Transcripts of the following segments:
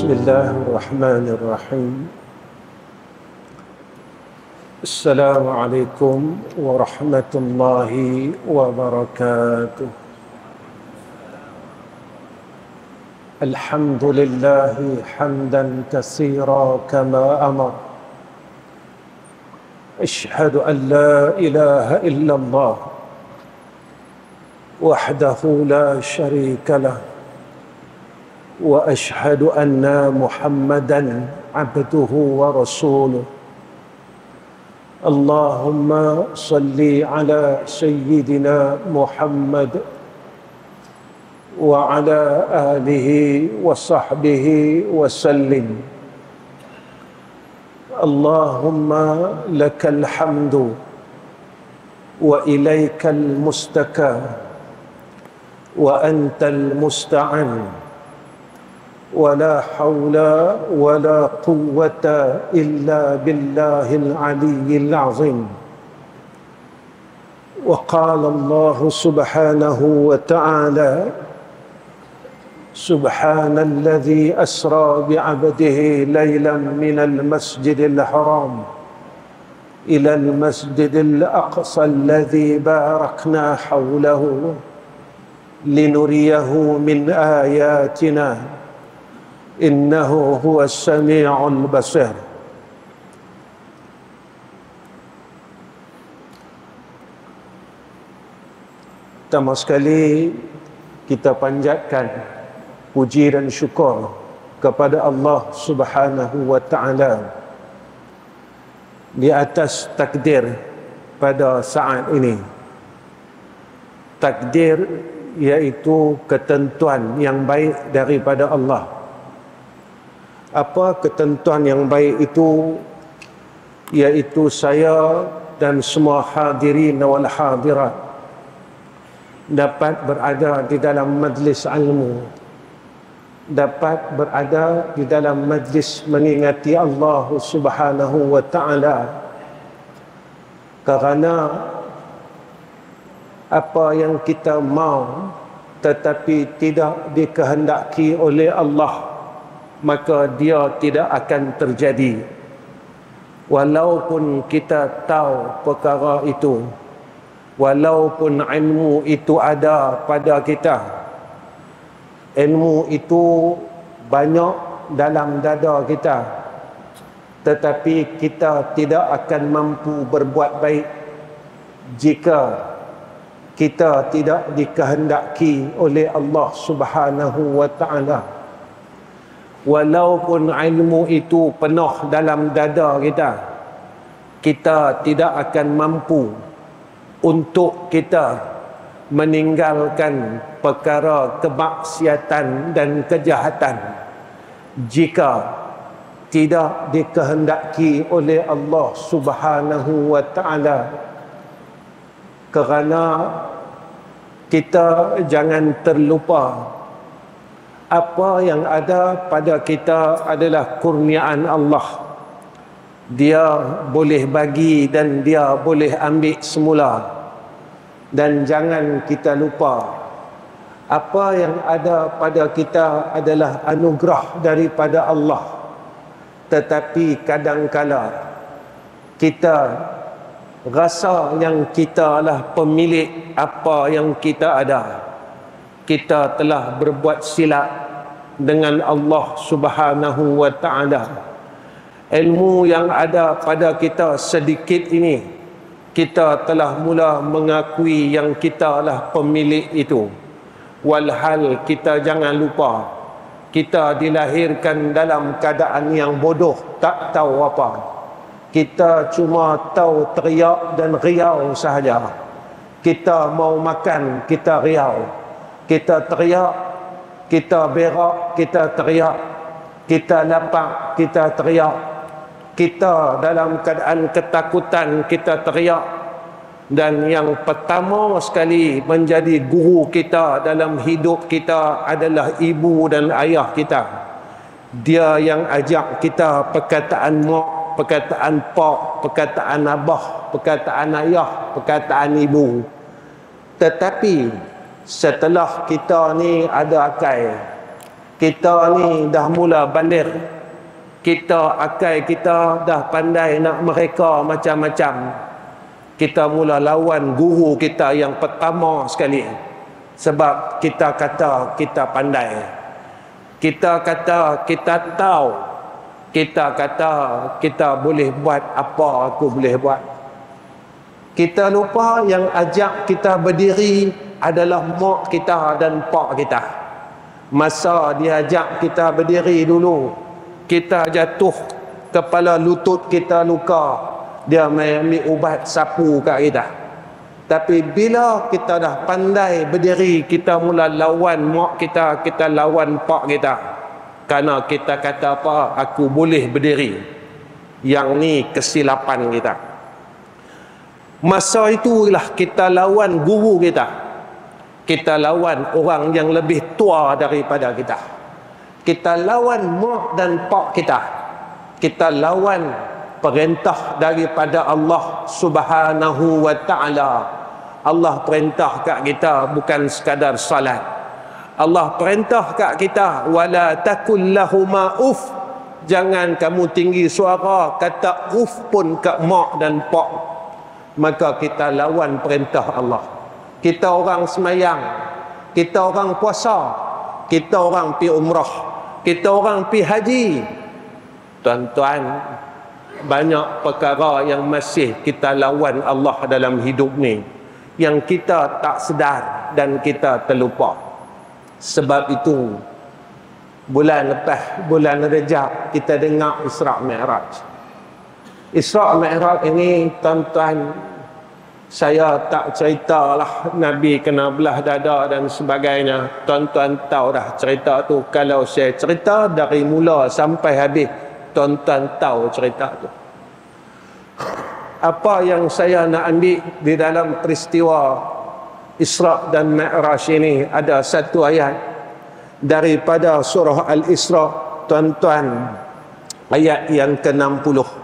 Bismillahirrahmanirrahim. Assalamualaikum warahmatullahi wabarakatuh. Alhamdulillahi hamdan katsira kama amar. Ashhadu an la ilaha illallah wahdahu la syarika lah. وأشهد أن محمدًا عبده ورسوله. اللهم صل على سيدنا محمد وعلى آله وصحبه وسلم. اللهم لك الحمد وإليك المستكى وأنت المستعان ولا حول ولا قوة إلا بالله العلي العظيم. وقال الله سبحانه وتعالى: سبحان الذي أسرى بعبده ليلا من المسجد الحرام إلى المسجد الأقصى الذي باركنا حوله لنريه من آياتنا Innahu huwas sami'ul basir. Pertama sekali kita panjatkan puji dan syukur kepada Allah Subhanahu wa taala di atas takdir pada saat ini. Takdir iaitu ketentuan yang baik daripada Allah. Apa ketentuan yang baik itu? Iaitu saya dan semua hadirin wal hadirat dapat berada di dalam majlis ilmu, dapat berada di dalam majlis mengingati Allah Subhanahu wa taala, kerana apa yang kita mau tetapi tidak dikehendaki oleh Allah, maka dia tidak akan terjadi. Walaupun kita tahu perkara itu, walaupun ilmu itu ada pada kita, ilmu itu banyak dalam dada kita, tetapi kita tidak akan mampu berbuat baik jika kita tidak dikehendaki oleh Allah Subhanahu wa taala. Walaupun ilmu itu penuh dalam dada kita, kita tidak akan mampu untuk kita meninggalkan perkara kemaksiatan dan kejahatan jika tidak dikehendaki oleh Allah Subhanahu wa taala. Kerana kita jangan terlupa, apa yang ada pada kita adalah kurniaan Allah. Dia boleh bagi dan dia boleh ambil semula. Dan jangan kita lupa, apa yang ada pada kita adalah anugerah daripada Allah. Tetapi kadangkala kita rasa yang kita lah pemilik apa yang kita ada. Kita telah berbuat silap dengan Allah Subhanahu wa taala. Ilmu yang ada pada kita sedikit ini, kita telah mula mengakui yang kita lah pemilik itu. Walhal kita jangan lupa, kita dilahirkan dalam keadaan yang bodoh, tak tahu apa. Kita cuma tahu teriak dan riau sahaja. Kita mau makan, kita riau. Kita teriak, kita berak, kita teriak. Kita lapar, kita teriak. Kita dalam keadaan ketakutan, kita teriak. Dan yang pertama sekali menjadi guru kita dalam hidup kita adalah ibu dan ayah kita. Dia yang ajak kita perkataan mak, perkataan pak, perkataan abah, perkataan ayah, perkataan ibu. Tetapi setelah kita ni ada akal, Kita ni dah mula bandir. Kita akal kita dah pandai nak mereka macam-macam. Kita mula lawan guru kita yang pertama sekali. Sebab kita kata kita pandai. Kita kata kita tahu. Kita kata kita boleh buat apa aku boleh buat. Kita lupa yang ajak kita berdiri adalah mak kita dan pak kita. Masa dia ajak kita berdiri dulu, kita jatuh, kepala lutut kita luka, dia mai ambil ubat sapu kat kita. Tapi bila kita dah pandai berdiri, kita mula lawan mak kita, kita lawan pak kita. Kerana kita kata apa? Aku boleh berdiri. Yang ni kesilapan kita. Masa itulah kita lawan guru kita. Kita lawan orang yang lebih tua daripada kita. Kita lawan mak dan pak kita. Kita lawan perintah daripada Allah Subhanahu wa ta'ala. Allah perintah kat kita bukan sekadar salat. Allah perintah kat kita wala takul lahuma uff. Jangan kamu tinggi suara kata uff pun kat mak dan pak. Maka kita lawan perintah Allah. Kita orang semayang, kita orang puasa, kita orang pi umrah, kita orang pi haji. Tuan-tuan, banyak perkara yang masih kita lawan Allah dalam hidup ni, yang kita tak sedar dan kita terlupa. Sebab itu bulan lepas, bulan Rejab, kita dengar Isra' Mi'raj. Isra' Mi'raj ini, tuan-tuan, saya tak ceritalah Nabi kena belah dada dan sebagainya. Tuan-tuan tahu dah cerita tu. Kalau saya cerita dari mula sampai habis, tuan-tuan tahu cerita tu. Apa yang saya nak ambil di dalam peristiwa Isra' dan Mi'raj ini, ada satu ayat daripada surah Al-Isra', tuan-tuan, ayat yang ke-60.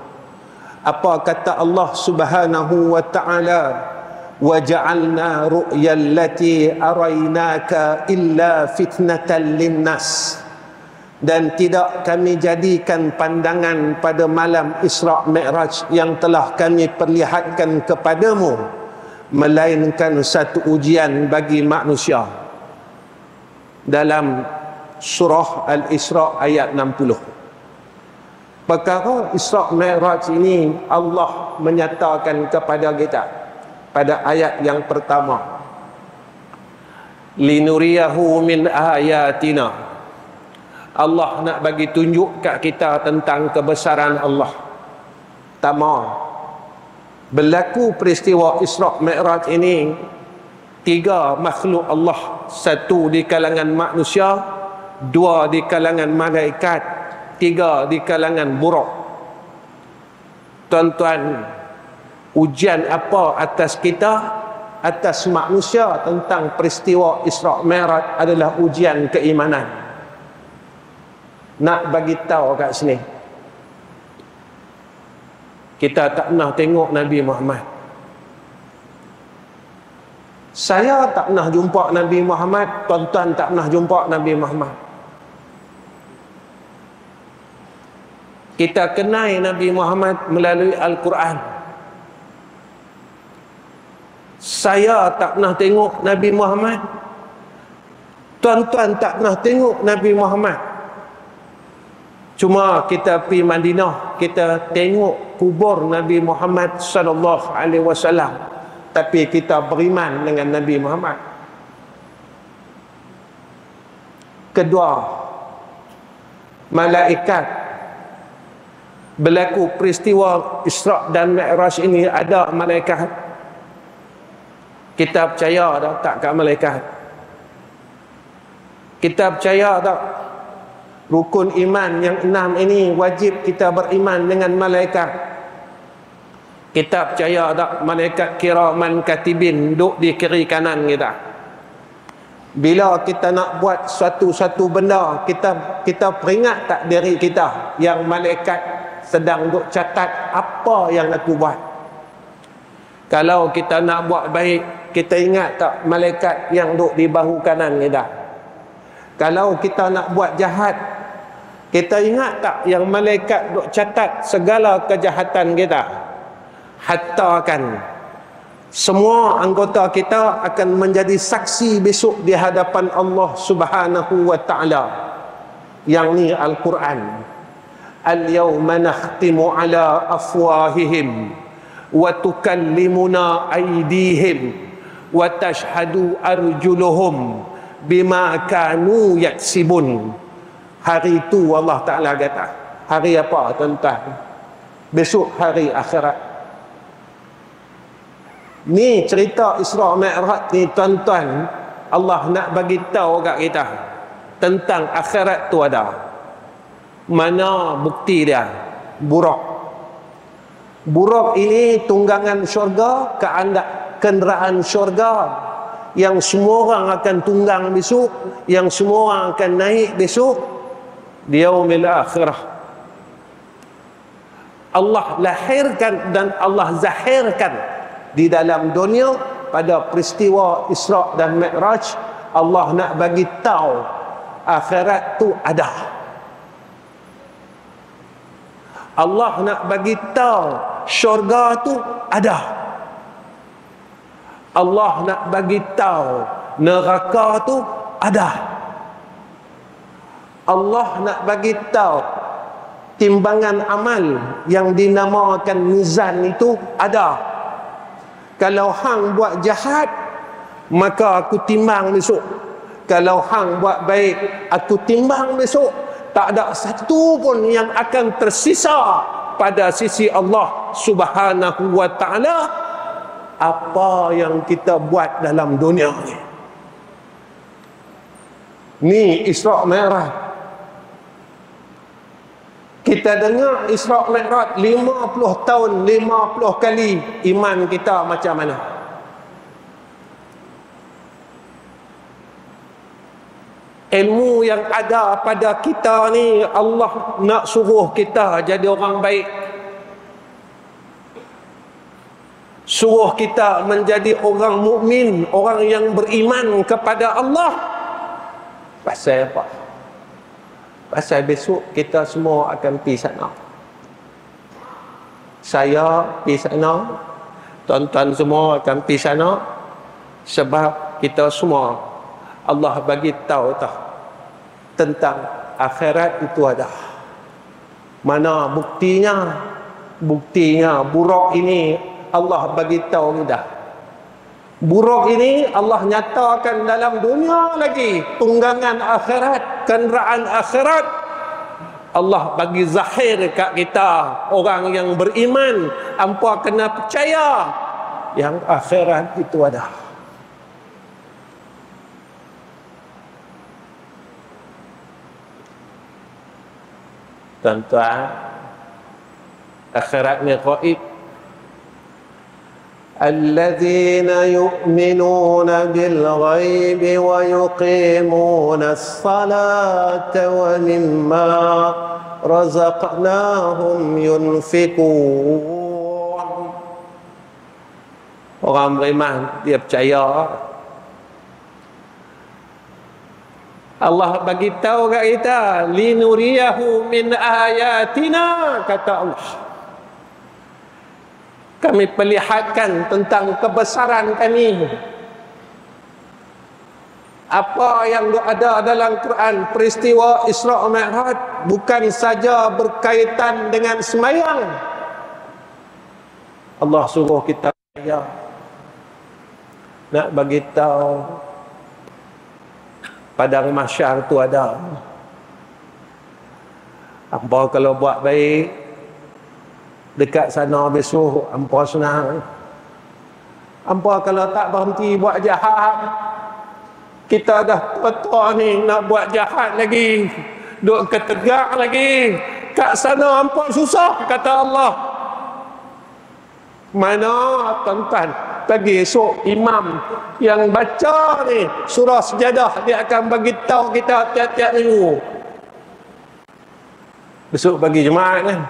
Apa kata Allah Subhanahu wa ta'ala? Wa ja'alna ru'yal lati araynaka illa fitnatan linnas. Dan tidak kami jadikan pandangan pada malam Isra' Mi'raj yang telah kami perlihatkan kepadamu, melainkan satu ujian bagi manusia. Dalam surah Al-Isra' ayat 60. Perkara Isra' Mi'raj ini Allah menyatakan kepada kita pada ayat yang pertama, linuriyahu min ayatina. Allah nak bagi tunjuk kat kita tentang kebesaran Allah. Pertama, berlaku peristiwa Isra' Mi'raj ini, tiga makhluk Allah, satu di kalangan manusia, dua di kalangan malaikat, tiga di kalangan buruk. Tuan-tuan, ujian apa atas kita, atas manusia tentang peristiwa Isra' Mi'raj adalah ujian keimanan. Nak bagi tahu kat sini, kita tak pernah tengok Nabi Muhammad. Saya tak pernah jumpa Nabi Muhammad, tuan-tuan tak pernah jumpa Nabi Muhammad. Kita kenal Nabi Muhammad melalui Al-Quran. Saya tak pernah tengok Nabi Muhammad. Tuan-tuan tak pernah tengok Nabi Muhammad. Cuma kita pergi Madinah, kita tengok kubur Nabi Muhammad sallallahu alaihi wasallam. Tapi kita beriman dengan Nabi Muhammad. Kedua, malaikat. Berlaku peristiwa Isra' dan Mi'raj ini, ada malaikat. Kita percaya tak kat malaikat? Kita percaya tak rukun iman yang 6 ini wajib kita beriman dengan malaikat? Kita percaya tak malaikat kiraman katibin duduk di kiri kanan kita? Bila kita nak buat suatu benda, kita peringat tak diri kita yang malaikat sedang duk catat apa yang aku buat? Kalau kita nak buat baik, kita ingat tak malaikat yang duk di bahu kanan kita? Kalau kita nak buat jahat, kita ingat tak yang malaikat duk catat segala kejahatan kita? Hatta kan semua anggota kita akan menjadi saksi besok di hadapan Allah Subhanahu wa taala. Yang ni Al-Quran. Al-yawma nakhtimu ala afwahihim wa tukallimuna aydihim wa tashhadu arjuluhum bima kanu yaksibun. Hari itu Allah Ta'ala kata, hari apa tuan-tuan? Besok hari akhirat. Ni cerita Isra Mi'raj ni tuan-tuan, Allah nak bagi tahu kat kita tentang akhirat tu ada. Mana bukti dia? Buraq. Buraq ini tunggangan syurga, kenderaan syurga yang semua orang akan tunggang besok, yang semua orang akan naik besok di yaumil akhirah. Allah lahirkan dan Allah zahirkan di dalam dunia pada peristiwa Isra dan Mi'raj. Allah nak bagi tahu akhirat tu ada. Allah nak bagi tahu syurga tu ada. Allah nak bagi tahu neraka tu ada. Allah nak bagi tahu timbangan amal yang dinamakan mizan itu ada. Kalau hang buat jahat, maka aku timbang besok. Kalau hang buat baik, aku timbang besok. Tak ada satu pun yang akan tersisa pada sisi Allah Subhanahu wa taala apa yang kita buat dalam dunia ni. Ni Isra Mi'raj. Kita dengar Isra Mi'raj 50 tahun 50 kali, iman kita macam mana? Ilmu yang ada pada kita ni, Allah nak suruh kita jadi orang baik, suruh kita menjadi orang mukmin, orang yang beriman kepada Allah. Pasal apa? Pasal besok kita semua akan pergi sana. Saya pergi sana, tuan-tuan semua akan pergi sana, sebab kita semua Allah bagi tahu tentang akhirat itu ada. Mana buktinya? Buktinya buraq ini Allah bagi tahu dah. Buraq ini Allah nyatakan dalam dunia lagi. Tunggangan akhirat, kenderaan akhirat. Allah bagi zahir kat kita, orang yang beriman, hampa kena percaya yang akhirat itu ada. Tuan-tuan, akhirat ni ghaib. Alladzina yu'minuna bil ghaibi wa yuqimuna as-salata wa mimma razaqnahum yunfikun. Orang beriman dia percaya. Allah bagi tahu kat kita, linuriyahu min ayatina, kata Allah. Kami perlihatkan tentang kebesaran kami. Apa yang ada dalam Quran, peristiwa Isra Mi'raj bukan saja berkaitan dengan sembahyang. Allah suruh kita nak bagi tahu padang mahsyar tu ada. Hampa kalau buat baik dekat sana besok, hampa senang. Hampa kalau tak berhenti buat jahat, kita dah tua ni nak buat jahat lagi, duk ketegak lagi, kat sana hampa susah, kata Allah. Mana tuan-tuan, pagi esok imam yang baca ni surah Sejadah, dia akan bagi tahu kita tiap-tiap minggu. Besok pagi Jumaat kan,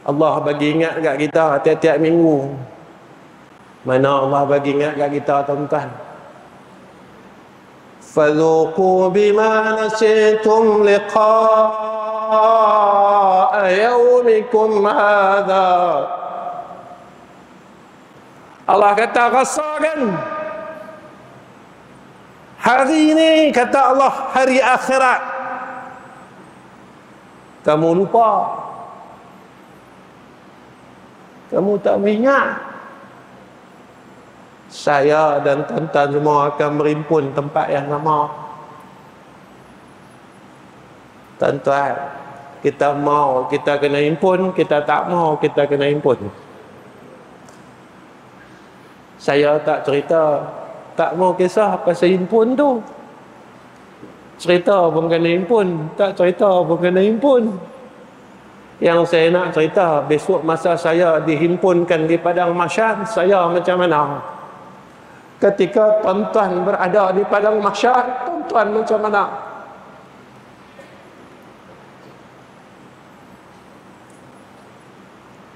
Allah bagi ingat kat kita tiap-tiap minggu. Mana Allah bagi ingat kat kita tuan-tuan. Fadhuqu bima nasitum liqa'a yawmikum hadha. Allah kata rasakan hari ini, kata Allah, hari akhirat. Kamu lupa, kamu tak ingat. Saya dan tuan-tuan semua akan merimpun tempat yang sama. Tuan-tuan, kita mau kita kena himpun, kita tak mau kita kena himpun. Saya tak cerita, tak mau kisah pasal himpun tu. Cerita pun kena himpun, tak cerita pun kena himpun. Yang saya nak cerita, besok masa saya dihimpunkan di padang mahsyar, saya macam mana? Ketika tuan-tuan berada di padang mahsyar, tuan-tuan macam mana?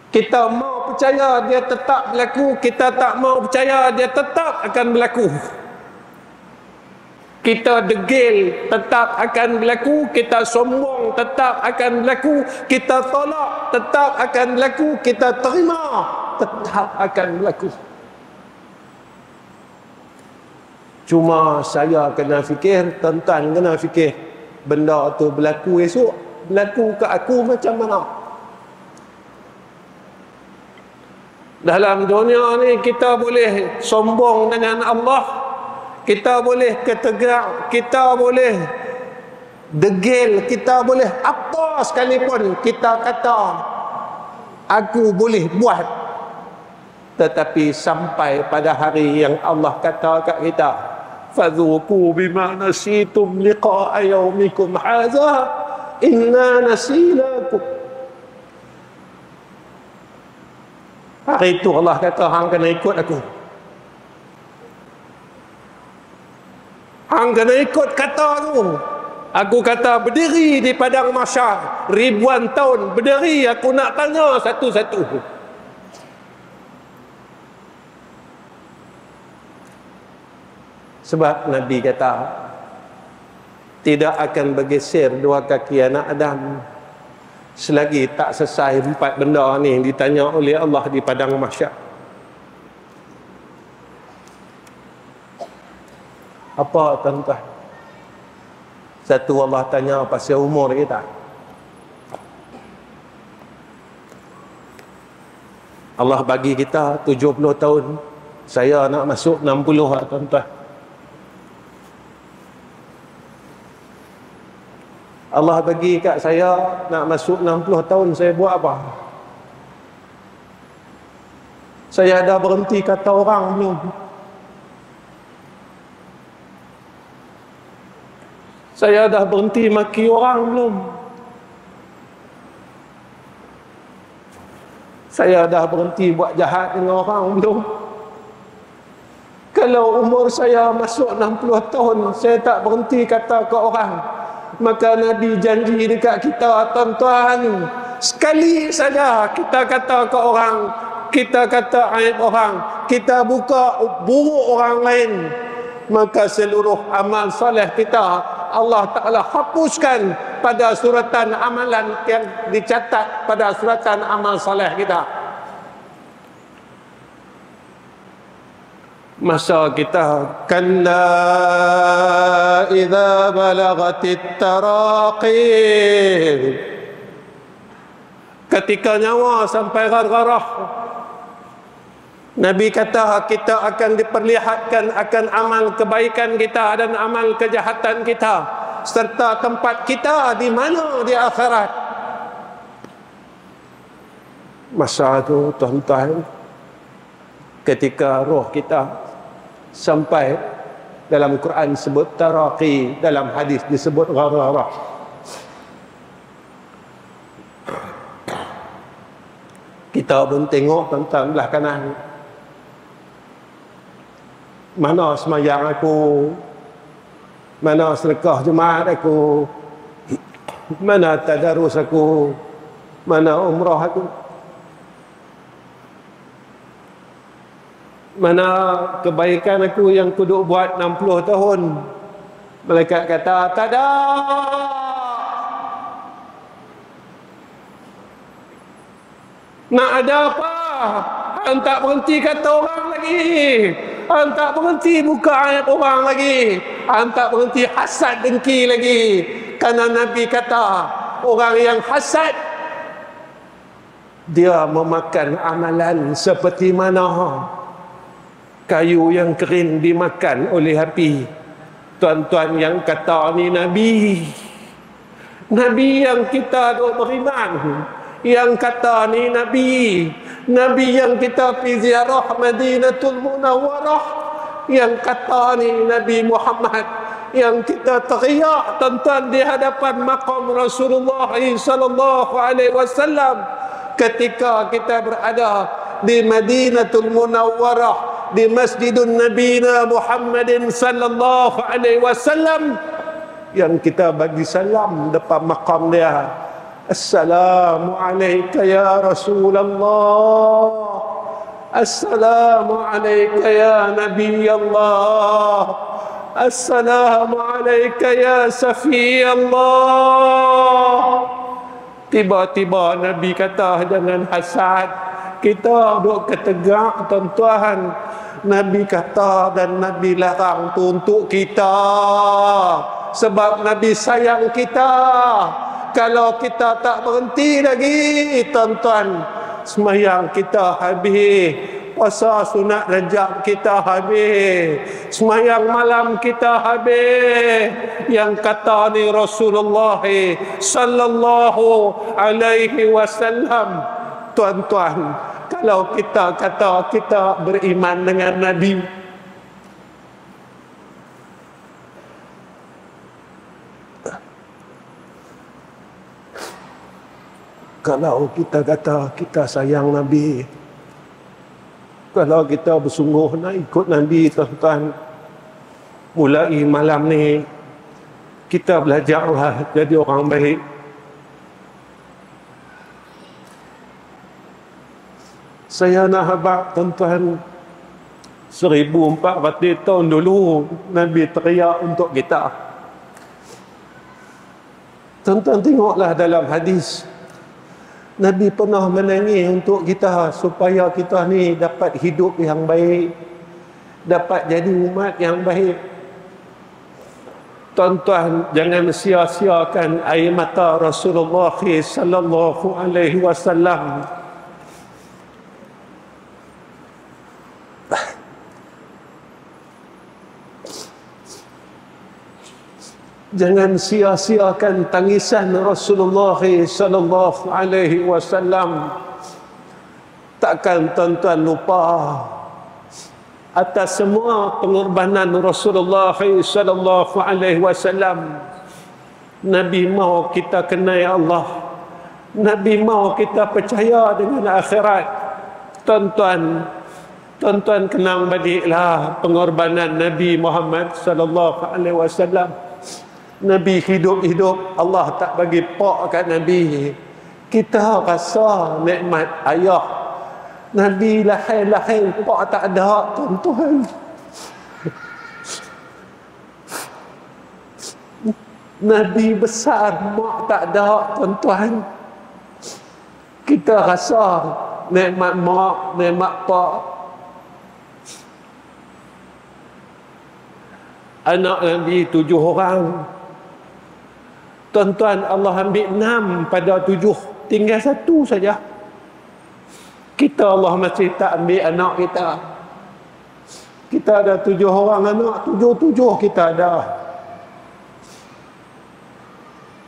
Kita mau percaya dia tetap berlaku, kita tak mau percaya dia tetap akan berlaku. Kita degil tetap akan berlaku, kita sombong tetap akan berlaku, kita tolak tetap akan berlaku, kita terima tetap akan berlaku. Cuma saya kena fikir, tuan-tuan kena fikir, benda tu berlaku esok, berlaku ke aku macam mana? Dalam dunia ni kita boleh sombong dengan Allah, kita boleh ketegak, kita boleh degil, kita boleh apa sekalipun kita kata aku boleh buat. Tetapi sampai pada hari yang Allah kata kat kita, fadhuqu bima nasitum liqa'a yawmikum hadha inna nasinakum. Hari itu Allah kata, hang kena ikut aku, hang kena ikut kata aku. Aku kata berdiri di padang mahsyar ribuan tahun, berdiri aku nak tanya satu-satu. Sebab Nabi kata tidak akan bergeser dua kaki anak Adam selagi tak selesai 4 benda ni ditanya oleh Allah di padang mahsyar. Apa tuan-tuan? Satu, Allah tanya pasal umur kita. Allah bagi kita 70 tahun. Saya nak masuk 60 tuan-tuan. Allah bagi kat saya nak masuk 60 tahun, saya buat apa? Saya dah berhenti kata orang belum? Saya dah berhenti maki orang belum? Saya dah berhenti buat jahat dengan orang belum? Kalau umur saya masuk 60 tahun, saya tak berhenti kata ke orang, maka Nabi janji dekat kita, tuan-tuan, sekali saja kita kata ke orang, kita kata aib orang, kita buka buruk orang lain, maka seluruh amal soleh kita Allah Ta'ala hapuskan pada suratan amalan yang dicatat pada suratan amal soleh kita. Masa kita kalla idza balagatit taraqi, ketika nyawa sampai gargarah, Nabi kata kita akan diperlihatkan akan amal kebaikan kita dan amal kejahatan kita serta tempat kita di mana di akhirat. Masa itu tuan-tuan, ketika roh kita sampai, dalam Quran sebut taraqi, dalam hadis disebut ghararah. Kita pun tengok tuan-tuan belah kanan, mana semayang aku, mana sedekah jemaat aku, mana tadarus aku, mana umrah aku. Mana kebaikan aku yang aku duk buat 60 tahun. Malaikat kata, tak ada. Nak ada apa? Hang tak berhenti kata orang lagi. Hang tak berhenti buka ayat orang lagi. Hang tak berhenti hasad dengki lagi. Karena Nabi kata, orang yang hasad, dia memakan amalan seperti mana kayu yang kering dimakan oleh api. Tuan-tuan yang kata ni Nabi. Nabi yang kita duk beriman. Yang kata ni Nabi. Nabi yang kita pergi ziarah Madinatul Munawwarah. Yang kata ni Nabi Muhammad. Yang kita teriak tuan-tuan di hadapan maqam Rasulullah sallallahu alaihi wasallam ketika kita berada di Madinatul Munawwarah, di Masjidun Nabina Muhammadin sallallahu alaihi wasallam, yang kita bagi salam depan maqam dia. Assalamualaikum ya Rasulullah. Assalamualaikum ya Nabi Allah. Assalamualaikum ya Safi Allah. Tiba-tiba Nabi kata, jangan hasad. Kita duk ketegak tuan-tuan. Nabi kata dan Nabi larang tu untuk kita. Sebab Nabi sayang kita. Kalau kita tak berhenti lagi tuan-tuan, sembahyang kita habis, puasa sunat Rajab kita habis, sembahyang malam kita habis. Yang kata ni Rasulullah sallallahu alaihi wasallam, tuan-tuan, kalau kita kata kita beriman dengan Nabi, kalau kita kata kita sayang Nabi, kalau kita bersungguh nak ikut Nabi tuan-tuan, mulai malam ni kita belajarlah jadi orang baik. Saya nak habaq tuan-tuan, 1400 tahun dulu Nabi teriak untuk kita. Tuan-tuan tengoklah dalam hadis, Nabi pernah menangis untuk kita supaya kita ni dapat hidup yang baik, dapat jadi umat yang baik. Tuan-tuan, jangan sia-siakan air mata Rasulullah sallallahu alaihi wasallam. Jangan sia-siakan tangisan Rasulullah sallallahu alaihi wasallam. Takkan tuan-tuan lupa atas semua pengorbanan Rasulullah sallallahu alaihi wasallam. Nabi mahu kita kenal Allah. Nabi mahu kita percaya dengan akhirat. Tuan-tuan, tuan-tuan kenang baliklah pengorbanan Nabi Muhammad sallallahu alaihi wasallam. Nabi hidup-hidup, Allah tak bagi pak kat Nabi. Kita rasa nikmat ayah. Nabi lahir-lahir pak tak ada tuan-tuan. Nabi besar mak tak ada tuan-tuan. Kita rasa nikmat mak, nikmat pak. Anak Nabi 7 orang. Tuan-tuan, Allah ambil 6 pada 7, tinggal 1 saja. Kita Allah masih tak ambil anak kita. Kita ada 7 orang anak, 7 kita ada.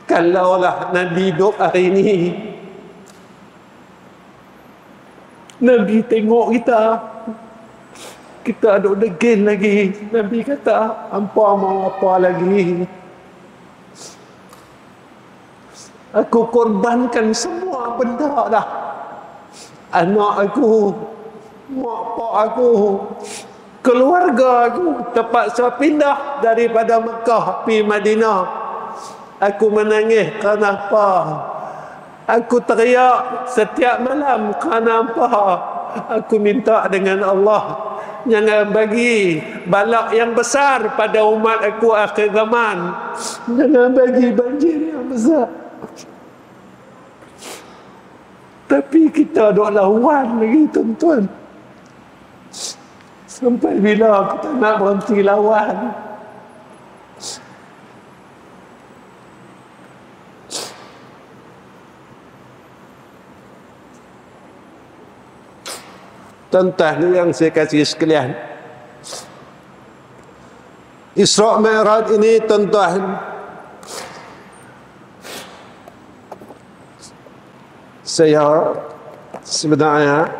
Kalaulah Nabi hidup hari ini, Nabi tengok kita ada degil lagi. Nabi kata, hampa mau apa lagi? Aku korbankan semua benda dah. Anak aku, mak pak aku, keluarga aku terpaksa pindah daripada Mekah pergi Madinah. Aku menangis kerana apa? Aku teriak setiap malam kerana apa? Aku minta dengan Allah, Jangan bagi balak yang besar pada umat aku akhir zaman. Jangan bagi banjir yang besar. Tapi kita dok lawan lagi tuan-tuan. Sampai bila kita nak berhenti lawan? Tuan-tuan yang saya kasih sekalian, Isra' Mi'raj ini tuan-tuan, saya sebenarnya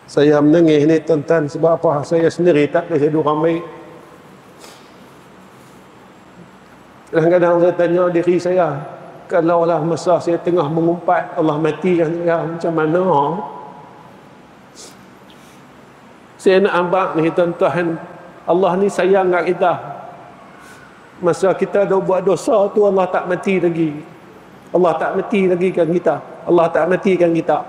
saya menangis ni tuan-tuan. Sebab apa? Saya sendiri tak boleh hidup ramai. Kadang-kadang saya tanya diri saya, kalaulah masa saya tengah mengumpat Allah matikan saya, macam mana? Saya nak ambak ni tuan-tuan, Allah ni sayang kat kita. Masa kita dah buat dosa tu, Allah tak mati lagi. Allah tak mati lagi kan kita. Allah tak matikan kita.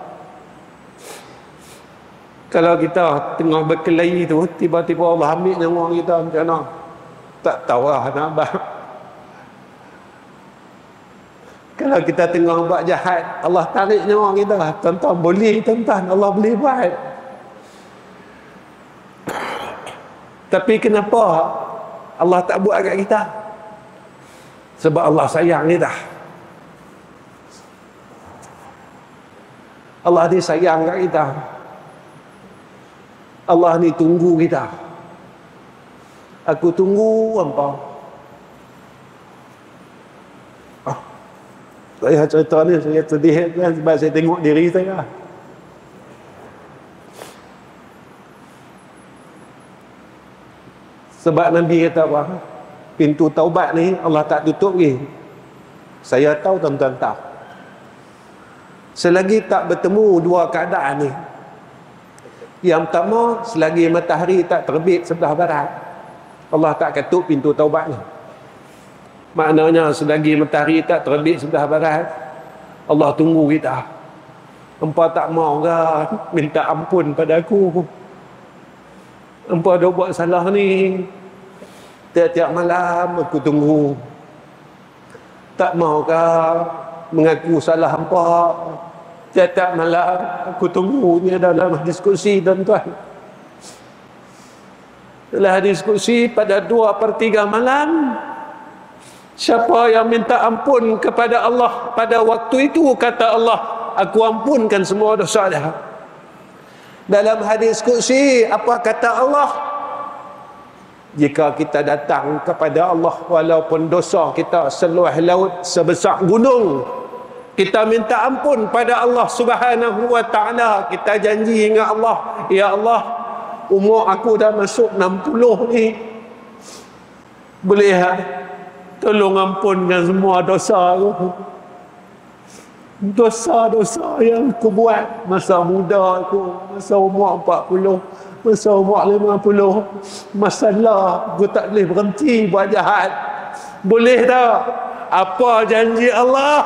Kalau kita tengah berkelahi tu, tiba-tiba Allah ambil nyawa kita, macam mana? Tak tahu lah nak abang. Kalau kita tengah buat jahat, Allah tarik nyawa kita. Tuan-tuan boleh, tuan-tuan, Allah boleh buat. Tapi kenapa Allah tak buat kat kita? Sebab Allah sayang kita. Allah ni sayang kat kita. Allah ni tunggu kita. Aku tunggu apa? Saya cerita ni saya sedih kan, sebab saya tengok diri saya. Sebab Nabi kata apa? Pintu taubat ni Allah tak tutup lagi. Saya tahu, tuan-tuan tahu. Selagi tak bertemu dua keadaan ni. Yang pertama, selagi matahari tak terbit sebelah barat, Allah tak ketuk pintu taubat ni. Maknanya selagi matahari tak terbit sebelah barat, Allah tunggu kita. Hampa tak mau ke minta ampun pada aku? Hampa dah buat salah ni. Tiap-tiap malam aku tunggu. Tak mau ke mengaku salah hampa? Tiap-tiap malam aku tunggu. Ni adalah diskusi, tuan-tuan. Dalam diskusi pada 2/3 malam, siapa yang minta ampun kepada Allah pada waktu itu, kata Allah, aku ampunkan semua dosa dia. Dalam hadis qudsi, apa kata Allah? Jika kita datang kepada Allah walaupun dosa kita seluas laut, sebesar gunung, kita minta ampun pada Allah Subhanahu wa ta'ala, kita janji dengan Allah, ya Allah, umur aku dah masuk 60 ni, boleh tolong ampunkan semua dosa aku. Dosa-dosa yang aku buat masa muda aku, masa umur 40, masa umur 50, masalah aku tak boleh berhenti buat jahat. Boleh tak? Apa janji Allah?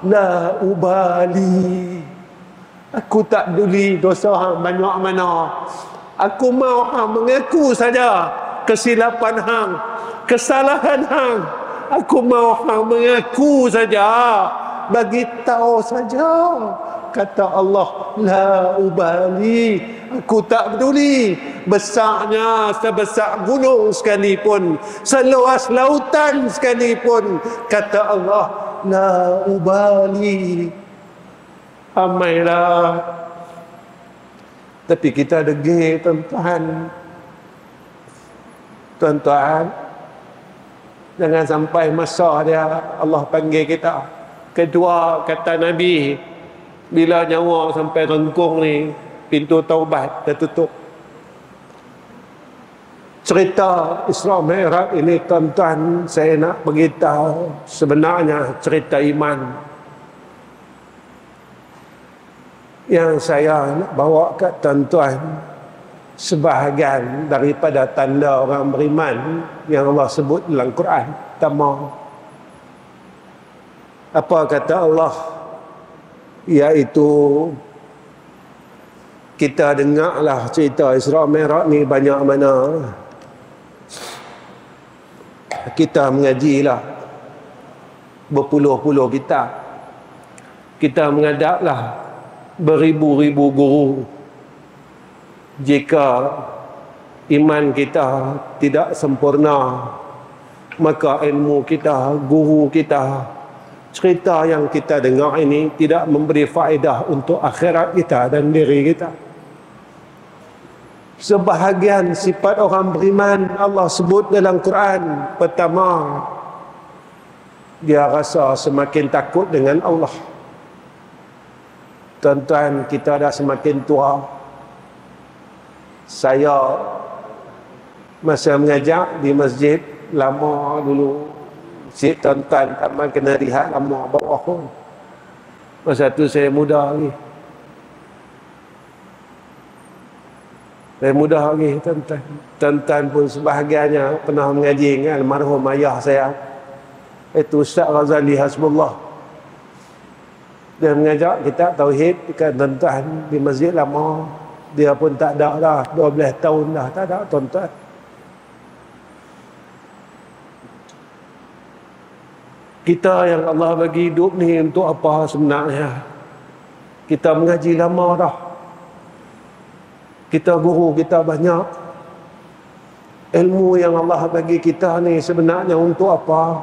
La ubali. Aku tak peduli dosa hang banyak mana. Aku mau hang mengaku saja kesilapan hang, kesalahan hang. Aku mau hang mengaku saja, bagi tahu saja, kata Allah, la ubali, aku tak peduli besarnya sebesar gunung sekalipun, seluas lautan sekalipun, kata Allah, la ubali. Amailah. Tapi kita degil, tuan-tuan. Tuan-tuan, jangan sampai masa dia Allah panggil kita. Kedua, kata Nabi, bila nyawa sampai rengkung ni, pintu taubat tertutup. Cerita Isra' Mi'raj ini, tuan-tuan, saya nak beritahu sebenarnya cerita iman. Yang saya nak bawa kat tuan-tuan, sebahagian daripada tanda orang beriman yang Allah sebut dalam Quran. Pertama, apa kata Allah? Iaitu Kita dengarlah cerita Isra Mi'raj ni banyak mana. Kita mengajilah berpuluh-puluh kitab. Kita menghadaplah beribu-ribu guru. Jika iman kita tidak sempurna, maka ilmu kita, guru kita, cerita yang kita dengar ini tidak memberi faedah untuk akhirat kita dan diri kita. Sebahagian sifat orang beriman Allah sebut dalam Quran. Pertama, dia rasa semakin takut dengan Allah. Tuan-tuan, kita dah semakin tua. Saya masa mengajar di masjid lama dulu, si tuan-tuan taman kena lihat lama bawah pun. Masa tu saya muda lagi. Saya muda lagi, tuan-tuan. Tuan-tuan pun sebahagiannya pernah mengaji dengan almarhum ayah saya, itu Ustaz Razali Hasbullah. Dia mengajar kita tauhid dekat tuan-tuan di masjid lama. Dia pun tak ada dah, 12 tahun dah tak ada, tuan-tuan. Kita yang Allah bagi hidup ni untuk apa sebenarnya? Kita mengaji lama dah. Kita guru kita banyak. Ilmu yang Allah bagi kita ni sebenarnya untuk apa?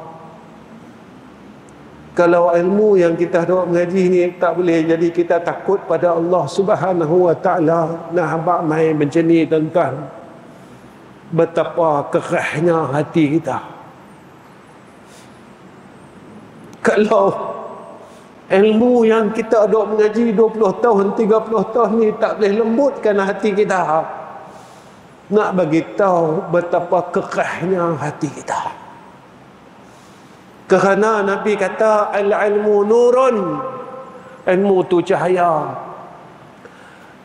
Kalau ilmu yang kita duk mengaji ni tak boleh jadi kita takut pada Allah Subhanahu wa taala, nak habaq mai macam ni tuan-tuan. Betapa kerahnya hati kita. Kalau ilmu yang kita duk mengaji 20 tahun, 30 tahun ni tak boleh lembutkan hati kita, nak bagi tahu betapa kekehnya hati kita. Kerana Nabi kata al-ilmu nurun, ilmu tu cahaya.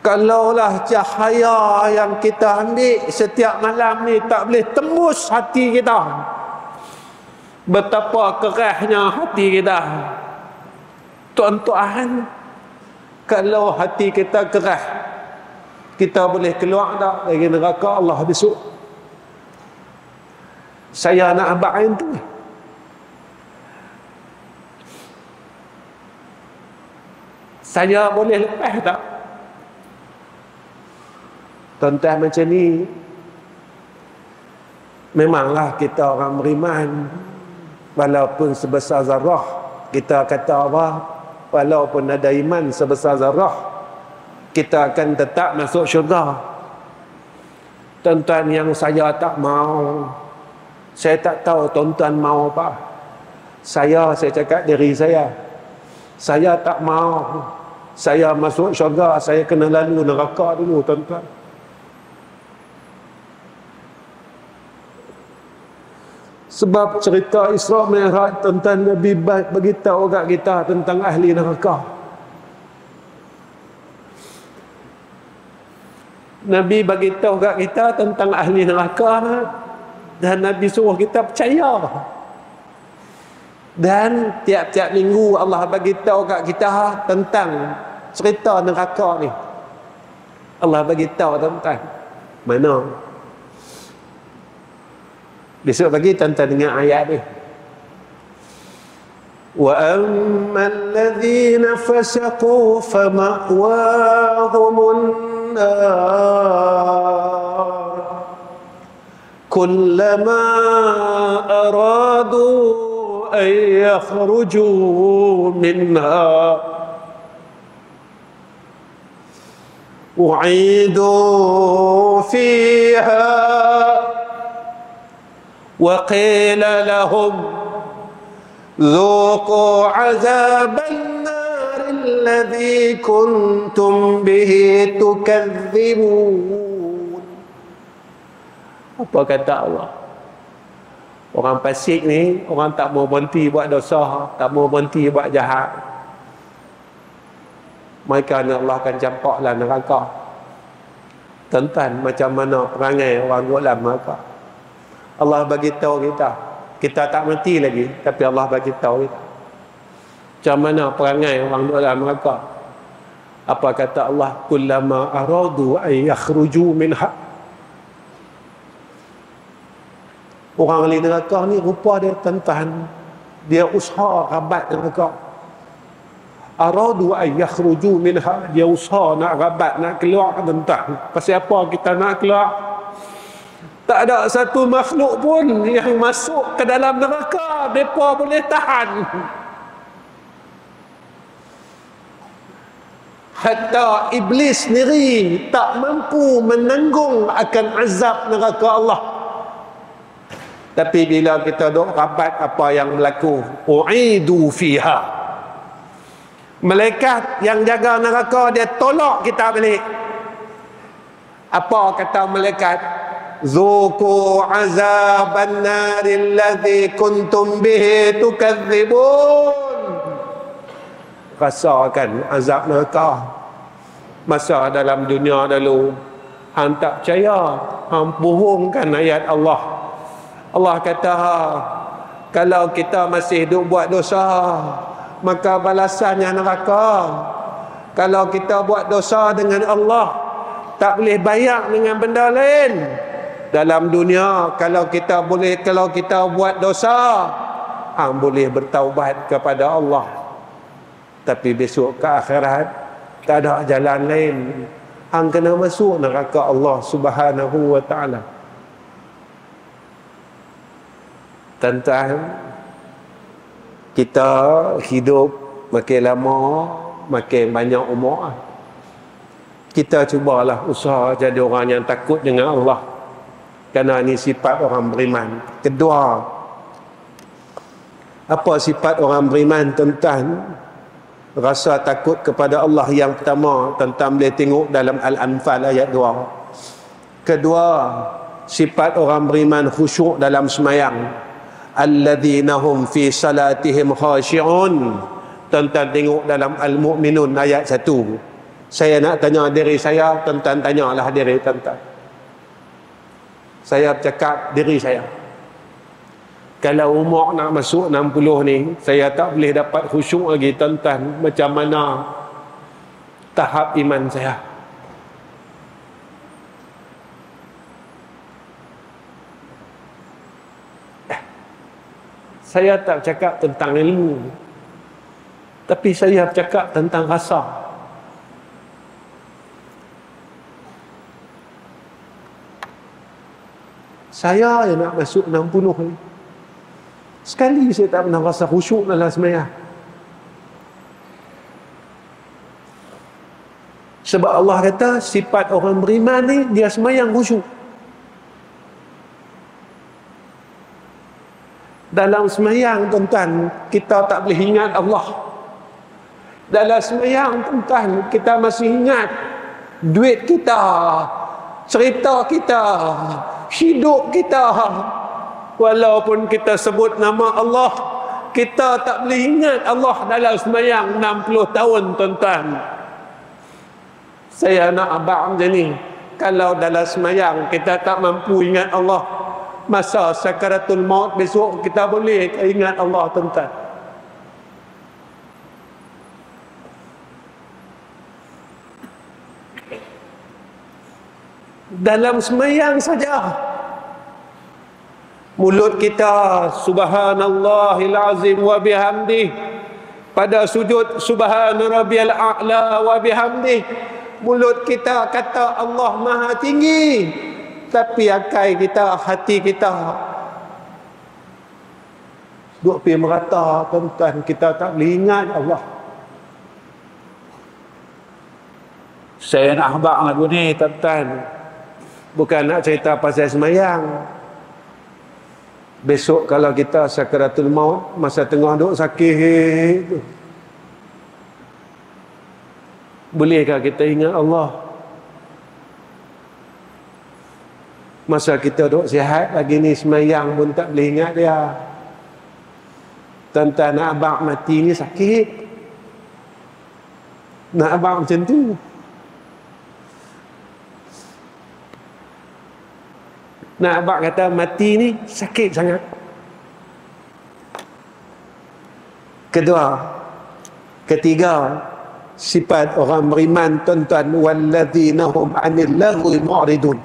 Kalaulah cahaya yang kita ambil setiap malam ni tak boleh tembus hati kita, betapa kerahnya hati kita. Tuan-tuan, kalau hati kita kerah, kita boleh keluar tak dari neraka Allah besok? Saya nak abang tu. Saya boleh lepas tak? Tuan-tuan, macam ni memanglah kita orang beriman, walaupun sebesar zarah. Kita kata apa? Walaupun ada iman sebesar zarah, kita akan tetap masuk syurga. Tuan-tuan, yang saya tak mau, saya tak tahu tuan-tuan mau apa. Saya cakap diri saya tak mau saya masuk syurga, saya kena lalu neraka dulu, tuan-tuan. Sebab cerita Isra Mi'raj, tuan-tuan, Nabi beritahu kat kita tentang ahli neraka. Nabi beritahu kat kita tentang ahli neraka, dan Nabi suruh kita percaya. Dan tiap-tiap minggu Allah beritahu kat kita tentang cerita neraka ni. Allah beritahu, tuan-tuan. Mana? Besok pagi tuan-tuan dengar ayat ni. Wa ammal ladzina fasaqu fama'wahumun nar kullama aradu an yakhruju minha u'idu fiha وقيل لهم ذوقوا عذاب النار الذي كنتم به تكذبون. Apa kata Allah? Orang fasik ni, orang tak mau berhenti buat dosa, tak mau berhenti buat jahat, mereka ni Allah akan campaklah neraka. Tuan-tuan, macam mana perangai orang dalam neraka? Allah bagi tahu kita tak mati lagi, tapi Allah bagi tahu kita macam mana perangai orang dalam neraka. Apa kata Allah? Kullama aradu ay yakhruju minha. Orang ahli neraka ni rupa dia tuan-tuan, dia usaha rabat neraka. Aradu ay yakhruju minha, dia usaha nak rabat, nak keluar tuan-tuan. Pasal apa kita nak keluar? Tak ada satu makhluk pun yang masuk ke dalam neraka mereka boleh tahan. Hatta iblis sendiri tak mampu menanggung akan azab neraka Allah. Tapi bila kita duk rabat apa yang berlaku, u'idu fiha, malaikat yang jaga neraka dia tolak kita balik. Apa kata malaikat? Zuku azaban naril ladzi kuntum bihi tukadzibun. Rasakan azab neraka. Masa dalam dunia dulu hang tak percaya, hang bohongkan ayat Allah. Allah kata kalau kita masih duk buat dosa, maka balasannya neraka. Kalau kita buat dosa dengan Allah, tak boleh bayar dengan benda lain. Dalam dunia kalau kita buat dosa, hang boleh bertaubat kepada Allah. Tapi besok ke akhirat tak ada jalan lain, hang kena masuk neraka Allah Subhanahu wa taala. Tuan-tuan, kita hidup makin lama makin banyak umur. Kita cubalah usaha jadi orang yang takut dengan Allah, kerana ini sifat orang beriman. Kedua, apa sifat orang beriman tuan-tuan? Rasa takut kepada Allah yang pertama, tuan-tuan boleh tengok dalam Al-Anfal ayat 2. Kedua, sifat orang beriman khusyuk dalam semayang. Alladzina hum fi salatihim khashi'un. Tuan-tuan tengok dalam Al-Mu'minun ayat 1. Saya nak tanya diri saya, tuan-tuan tanyalah diri tuan-tuan. Saya bercakap diri saya, kalau umur nak masuk 60 ni, saya tak boleh dapat khusyuk lagi tuan-tuan. Macam mana tahap iman saya? Saya tak bercakap tentang ilmu, tapi saya bercakap tentang rasa. Saya yang nak masuk 60 ni, sekali saya tak pernah rasa khusyuk dalam sembahyang. Sebab Allah kata sifat orang beriman ni, dia sembahyang khusyuk. Dalam sembahyang tuan-tuan, kita tak boleh ingat Allah. Dalam sembahyang tuan-tuan, kita masih ingat duit kita, cerita kita, hidup kita. Walaupun kita sebut nama Allah, kita tak boleh ingat Allah dalam sembahyang 60 tahun tuan-tuan. Saya nak abang macam ni, kalau dalam sembahyang kita tak mampu ingat Allah, masa sakaratul maut besok kita boleh ingat Allah tuan-tuan. Dalam sembahyang saja mulut kita subhanallahil azim wa bihamdih, pada sujud subhana rabbiyal a'la wa bihamdih, mulut kita kata Allah maha tinggi, tapi akal kita, hati kita duk pergi merata tuan-tuan, kita tak boleh ingat Allah. Saya nak habaq lagu ni tuan-tuan, bukan nak cerita pasal sembahyang. Besok kalau kita sakaratul maut, masa tengah duk sakit tu, bolehkah kita ingat Allah? Masa kita duk sihat lagi ni, sembahyang pun tak boleh ingat dia. Tuan-tuan, nak abang mati ni sakit. Nak abang macam tu. Nak abang kata mati ni sakit sangat. Kedua, ketiga, sifat orang beriman, tuan-tuan, walladzina hum 'anil lagwi mu'ridun.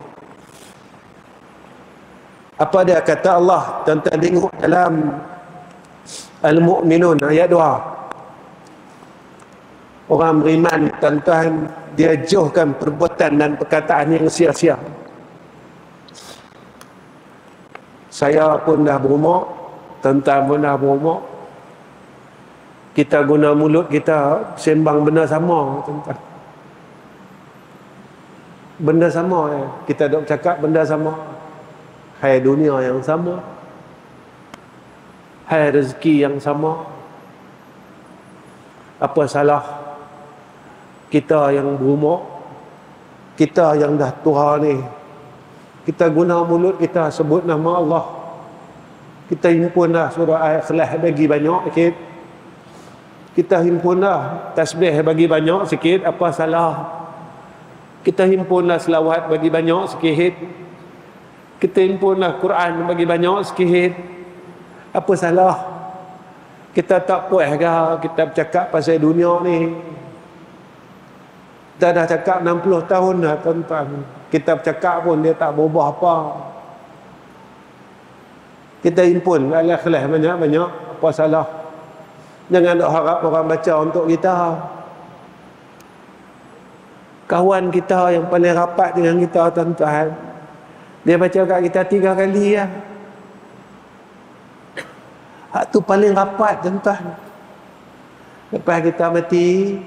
Apa dia kata Allah? Tuan-tuan tengok dalam Al-Mu'minun ayat 2. Orang beriman, tuan-tuan, dia jauhkan perbuatan dan perkataan yang sia-sia. Saya pun dah berumur, tuan-tuan pun dah berumur. Kita guna mulut kita sembang benda sama, tuan-tuan. Benda sama ya. Kita duk cakap benda sama. Hai dunia yang sama. Hai rezeki yang sama. Apa salah kita yang berumur, kita yang dah tua ni, kita guna mulut kita sebut nama Allah, kita himpun dah surah Al-Ikhlas bagi banyak sikit, kita himpun dah tasbih bagi banyak sikit, apa salah kita himpun dah selawat bagi banyak sikit, kita himpun dah Quran bagi banyak sikit, apa salah kita tak puas ke kita bercakap pasal dunia ni? Kita dah cakap 60 tahun dah, tuan-tuan. Kita bercakap pun dia tak berubah apa. Kita himpun Al-Ikhlas banyak-banyak, apa salah? Jangan nak harap orang baca untuk kita. Kawan kita yang paling rapat dengan kita, tuan-tuan, dia baca kat kita 3 kali ya. Hak tu paling rapat, tuan-tuan. Lepas kita mati,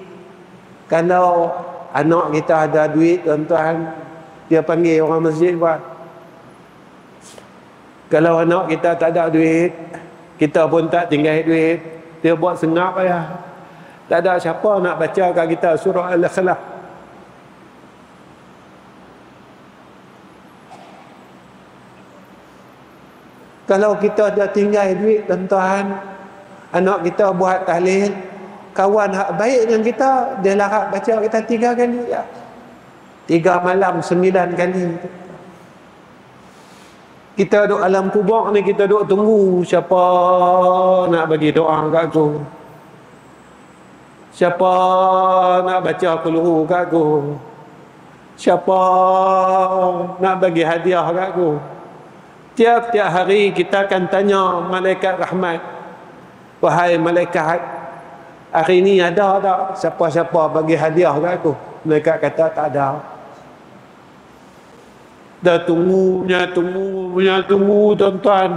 kalau anak kita ada duit, tuan-tuan, dia panggil orang masjid buat. Kalau anak kita tak ada duit, kita pun tak tinggal duit, dia buat sengap ya. Tak ada siapa nak baca kat kita surah Al-Ikhlas. Kalau kita dah tinggal duit, tuan-tuan, anak kita buat tahlil, kawan hak baik dengan kita, dia larat baca kita 3 kali ya. 3 malam 9 kali. Kita duduk alam kubur ni, kita duduk tunggu siapa nak bagi doa kat aku, siapa nak baca qul kat aku, siapa nak bagi hadiah kat aku. Tiap-tiap hari kita akan tanya malaikat rahmat, wahai malaikat, hari ni ada tak siapa-siapa bagi hadiah kat aku? Mereka kata tak ada. Dah tunggu, tuan-tuan.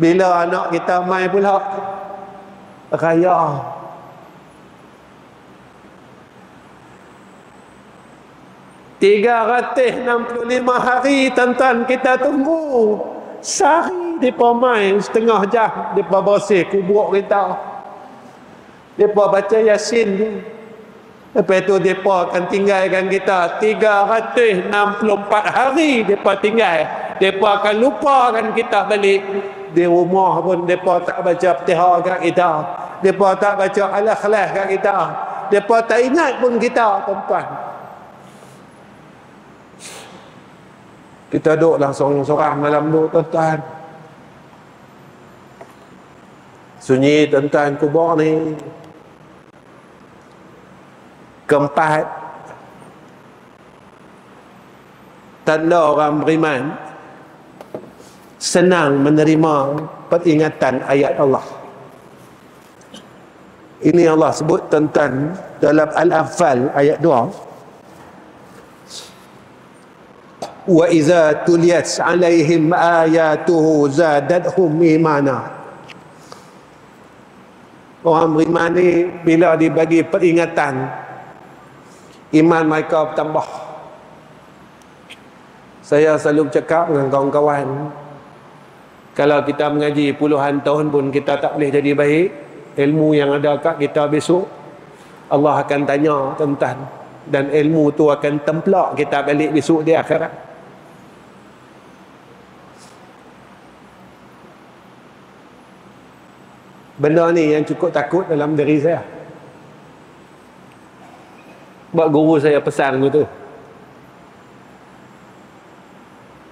Bila anak kita mai pula raya, 365 hari, tuan-tuan, kita tunggu. Sehari mereka main setengah jam, mereka bersih kubur kita, mereka baca Yasin tu. Lepas tu mereka akan tinggalkan kita 364 hari. Mereka tinggal, mereka akan lupakan kita balik. Di rumah pun mereka tak baca Fatihah kat kita, mereka tak baca Al-Ikhlas kat kita, mereka tak ingat pun kita, tuan-tuan. Kita duduklah sorang-sorang malam tu, tuan-tuan. Sunyi, tuan-tuan, kubur ni. Keempat, tanda orang beriman senang menerima peringatan ayat Allah. Ini Allah sebut, tuan-tuan, dalam Al-Anfal ayat 2. Wa iza tuliyat alaihim ayatuhu zadatuhum imana. Orang beriman ni bila dibagi peringatan, iman mereka bertambah. Saya selalu cakap dengan kawan-kawan, kalau kita mengaji puluhan tahun pun kita tak boleh jadi baik, ilmu yang ada kat kita besok Allah akan tanya, tuan-tuan, dan ilmu tu akan templak kita balik besok di akhirat. Benda ni yang cukup takut dalam diri saya. Buat guru saya pesan tu.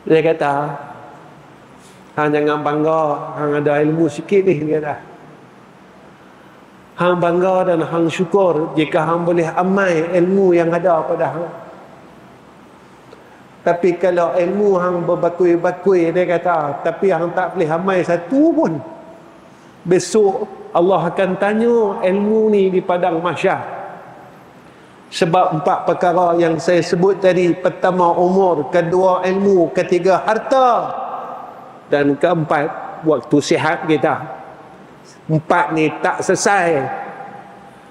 Dia kata, hang jangan bangga, hang ada ilmu sikit ni, dia kata. Hang bangga dan hang syukur jika hang boleh amai ilmu yang ada pada hang. Tapi kalau ilmu hang berbakui-bakui, dia kata, tapi hang tak boleh amai satu pun, besok Allah akan tanya ilmu ni di padang mahsyar. Sebab 4 perkara yang saya sebut tadi: pertama umur, kedua ilmu, ketiga harta, dan keempat waktu sihat kita. 4 ni tak selesai,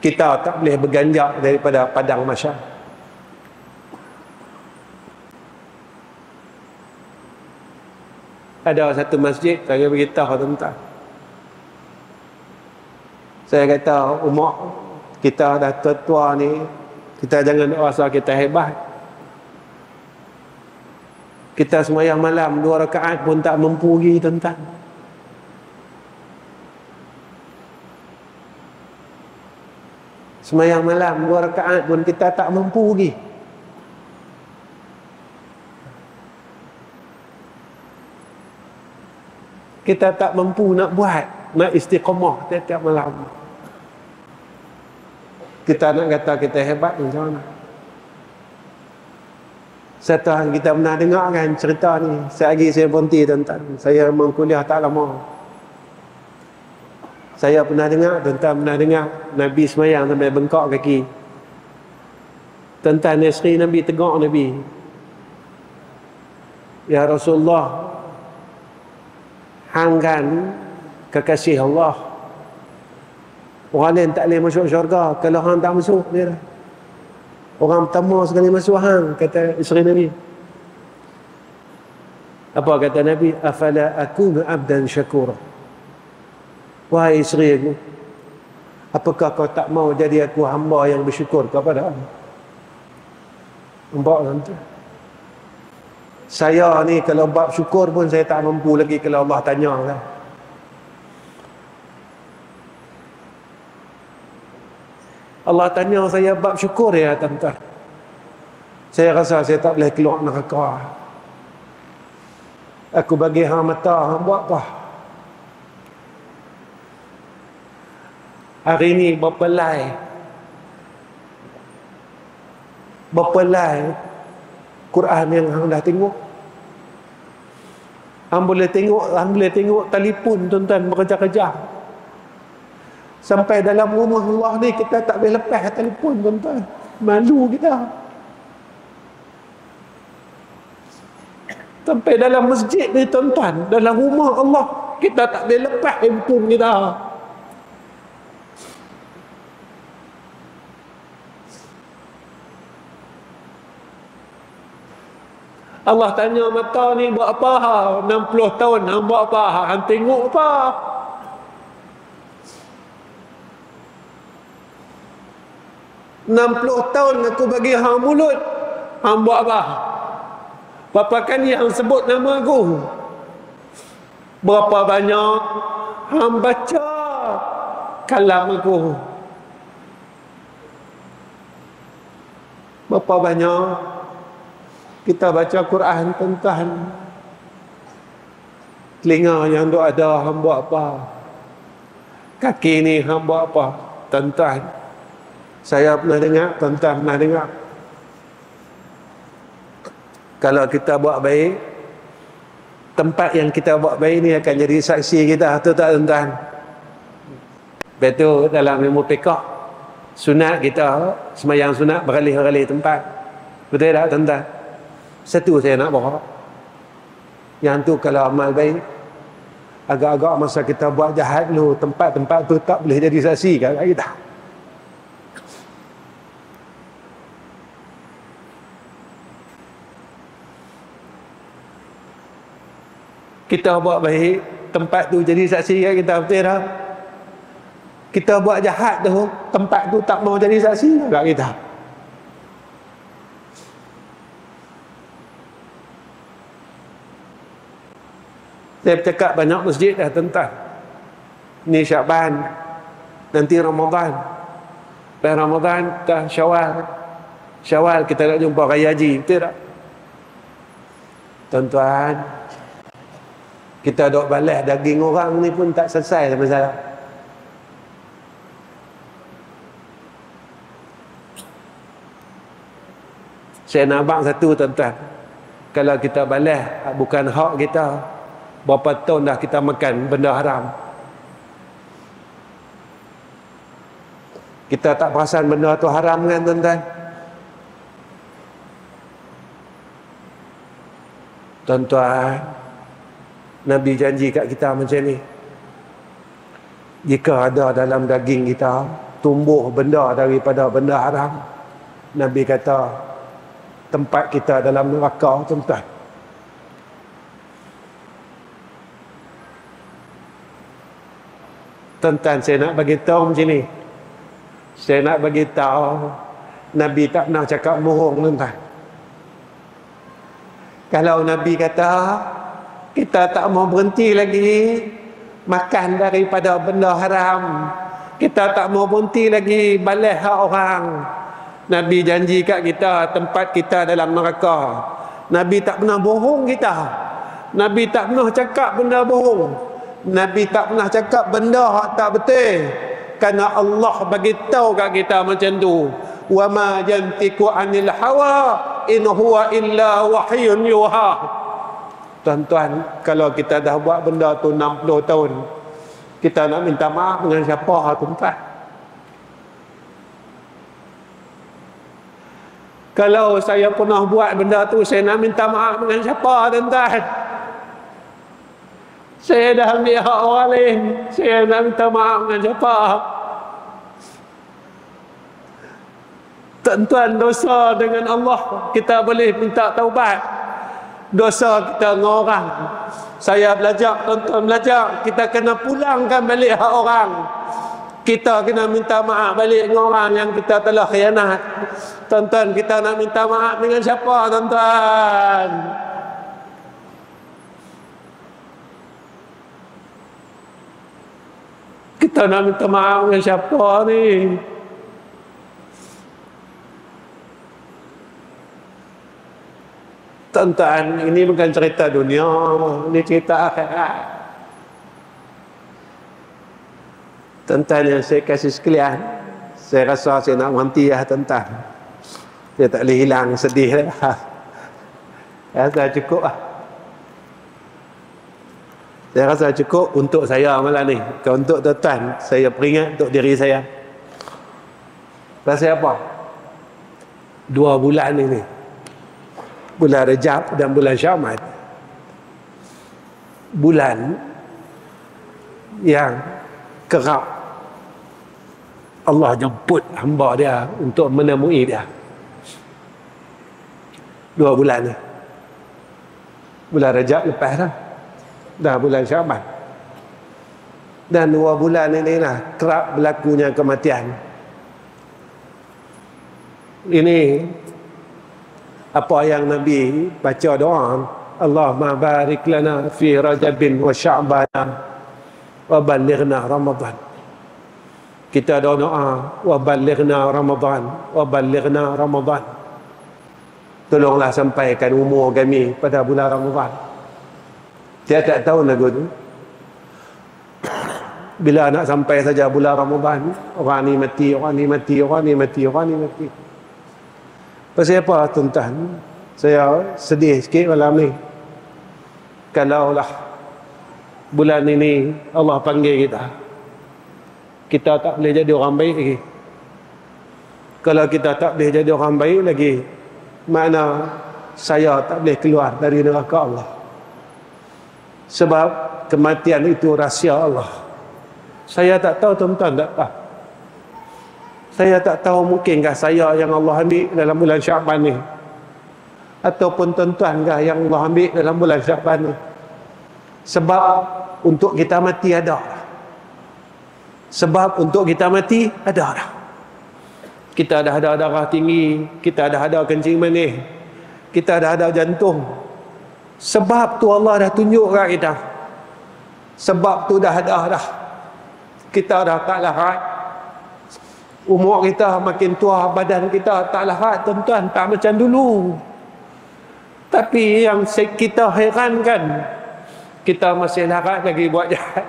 kita tak boleh berganjak daripada padang mahsyar. Ada satu masjid, saya beritahu tuan-tuan, saya kata, umur kita dah tua-tua ni, kita jangan rasa kita hebat. Kita sembahyang malam 2 rakaat pun tak mampu pergi, tuan-tuan. Sembahyang malam 2 rakaat pun kita tak mampu pergi. Kita tak mampu nak buat, nak istiqamah tiap-tiap malam. Kita nak kata kita hebat macam mana? Satu hari kita pernah dengar kan cerita ni. Sehari saya berhenti, tuan-tuan. Saya mengkuliah tak lama. Saya pernah dengar, tuan-tuan pernah dengar, Nabi semayang sampai bengkak kaki. Tuan-tuan, isteri Nabi tegur Nabi, ya Rasulullah, hang kan kekasih Allah, orang lain tak boleh masuk syurga kalau hang tak masuk dia. Orang pertama sekali masuk hang, kata isteri Nabi. Apa kata Nabi? Afala akunu abdan syakura. Wahai isteri aku, apakah kau tak mau jadi aku hamba yang bersyukur kepada Allah? Nampak nanti. Saya ni kalau bab syukur pun saya tak mampu lagi kalau Allah tanya kan. Allah tanya saya bab syukur ya tuan-tuan, saya rasa saya tak boleh keluar neraka. Aku bagi hang mata, hang buat apa? Hari ni berpelai Quran yang hang dah tengok. Hang boleh tengok telefon, tuan-tuan, bekerja-kerja. Sampai dalam rumah Allah ni kita tak boleh lepas telefon, tuan-tuan. Malu kita. Sampai dalam masjid ni, tuan-tuan, dalam rumah Allah kita tak boleh lepas handphone kita. Allah tanya mata ni buat apa? 60 tahun hang buat apa? Hang tengok apa? "60 tahun aku bagi hang mulut, hang buat apa? Berapa kali hang sebut nama aku? Berapa banyak hang baca kalam aku? Berapa banyak kita baca Quran, tuan-tuan? Telinga yang duk ada hang buat apa? Kaki ni hang buat apa, tuan-tuan? Saya pernah dengar, tuan-tuan pernah dengar, kalau kita buat baik, tempat yang kita buat baik ni akan jadi saksi kita, betul tak tuan-tuan? Betul. Dalam ilmu fiqh, sunat kita sembahyang sunat beralih-alih tempat, betul tak tuan-tuan? Satu saya nak bawa, yang tu kalau amal baik, agak-agak masa kita buat jahat dulu, tempat-tempat tu tak boleh jadi saksi kat kita. Kita buat baik, tempat tu jadi saksi kat kita, betul tak? Kita buat jahat tu, tempat tu tak mau jadi saksi kat kita. Saya bercakap banyak masjid dah, tuan-tuan. Ni Syaban, nanti Ramadan. Dan Ramadan dah Syawal. Syawal kita nak jumpa Raya Haji, betul tak? Tuan-tuan, kita duk balas daging orang ni pun tak selesai masalah. Saya nak abang satu tuan-tuan. Kalau kita balas bukan hak kita, berapa tahun dah kita makan benda haram. Kita tak perasan benda tu haram kan tuan-tuan? Tuan-tuan, Nabi janji kat kita macam ni. Jika ada dalam daging kita tumbuh benda daripada benda haram, Nabi kata tempat kita dalam neraka, tuan-tuan. Tuan-tuan, saya nak bagi tahu macam ni. Saya nak bagi tahu Nabi tak pernah cakap bohong, tuan-tuan. Kalau Nabi kata kita tak mau berhenti lagi makan daripada benda haram, kita tak mau berhenti lagi balas hak orang, Nabi janji kat kita tempat kita dalam neraka. Nabi tak pernah bohong kita. Nabi tak pernah cakap benda bohong. Nabi tak pernah cakap benda hak tak betul. Kerana Allah bagi tahu kat kita macam tu. Wa ma yantiqu anil hawa in huwa illa wahyun yuha. Tuan-tuan, kalau kita dah buat benda tu 60 tahun, kita nak minta maaf dengan siapa, tuan-tuan? Kalau saya pernah buat benda tu, saya nak minta maaf dengan siapa, tuan-tuan? Saya dah ambil hak orang lain, saya nak minta maaf dengan siapa? Tuan-tuan, dosa dengan Allah kita boleh minta taubat. Dosa kita dengan orang, saya belajar, tuan-tuan belajar, kita kena pulangkan balik hak orang. Kita kena minta maaf balik dengan orang yang kita telah khianat. Tuan-tuan, kita nak minta maaf dengan siapa, tuan-tuan? Kita nak minta maaf dengan siapa ni? Tuan-tuan, ini bukan cerita dunia, ini cerita akhirat. Tuan-tuan yang saya kasih sekalian, saya rasa saya nak berhenti lah, tuan-tuan. Saya tak boleh hilang sedih lah. Saya rasa cukup lah. Saya rasa cukup untuk saya malam ni. Kalau untuk tuan-tuan, saya peringat untuk diri saya. Pasal apa? 2 bulan ini, bulan Rejab dan bulan Syawal, bulan yang kerap Allah jemput hamba dia untuk menemui dia. 2 bulan ni, bulan Rejab lepas dah, dah bulan Syawal, dan 2 bulan ini lah kerap berlakunya kematian. Ini apa yang Nabi baca doa, Allahumma barik lana fi Rajabin wa Sya'ban wa ballighna Ramadan. Kita doa wa ballighna Ramadan wa ballighna Ramadan. Tolonglah sampaikan umur kami pada bulan Ramadan. Tiap-tiap tahun lagu tu, bila nak sampai saja bulan Ramadan, orang ni mati, orang ni mati, orang ni mati, orang ni mati. Pasal apa, tuan-tuan? Saya sedih sikit malam ni. Kalaulah bulan ini Allah panggil kita, kita tak boleh jadi orang baik lagi. Kalau kita tak boleh jadi orang baik lagi, makna saya tak boleh keluar dari neraka Allah. Sebab kematian itu rahsia Allah. Saya tak tahu, tuan-tuan tak tahu. Saya tak tahu, mungkinkah saya yang Allah ambil dalam bulan Sya'ban ni, ataupun tuan-tuankah yang Allah ambil dalam bulan Sya'ban ni. Sebab untuk kita mati ada. Sebab untuk kita mati ada dah. Kita dah ada darah tinggi, kita dah ada kencing manis, kita dah ada jantung. Sebab tu Allah dah tunjuk kat kita. Sebab tu dah ada dah. Kita dah tak larat. Umur kita makin tua, badan kita tak larat, tuan-tuan, tak macam dulu. Tapi yang kita herankan, kita masih larat lagi buat jahat.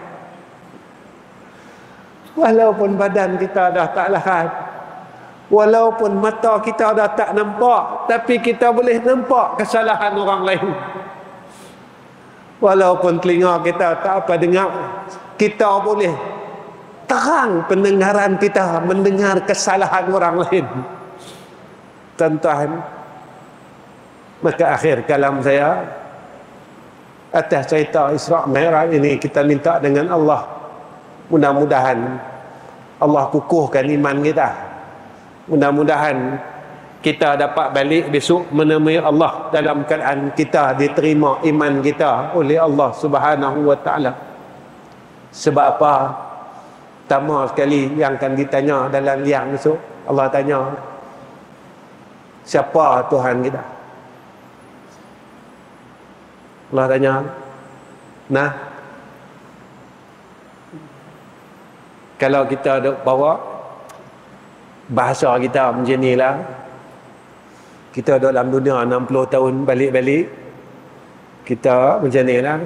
Walaupun badan kita dah tak larat, walaupun mata kita dah tak nampak, tapi kita boleh nampak kesalahan orang lain. Walaupun telinga kita tak apa dengar, kita boleh terang pendengaran kita mendengar kesalahan orang lain. Tuan-tuan, maka akhir kalam saya atas cerita Isra' Mi'raj ini, kita minta dengan Allah, mudah-mudahan Allah kukuhkan iman kita. Mudah-mudahan kita dapat balik besok menemui Allah dalam keadaan kita diterima iman kita oleh Allah Subhanahu wa taala. Sebab apa? Pertama sekali yang akan ditanya dalam liang besok, Allah tanya, siapa Tuhan kita? Allah tanya, nah, kalau kita duk bawa bahasa kita macam ni lah, kita duduk dalam dunia 60 tahun balik-balik, kita macam ni lah,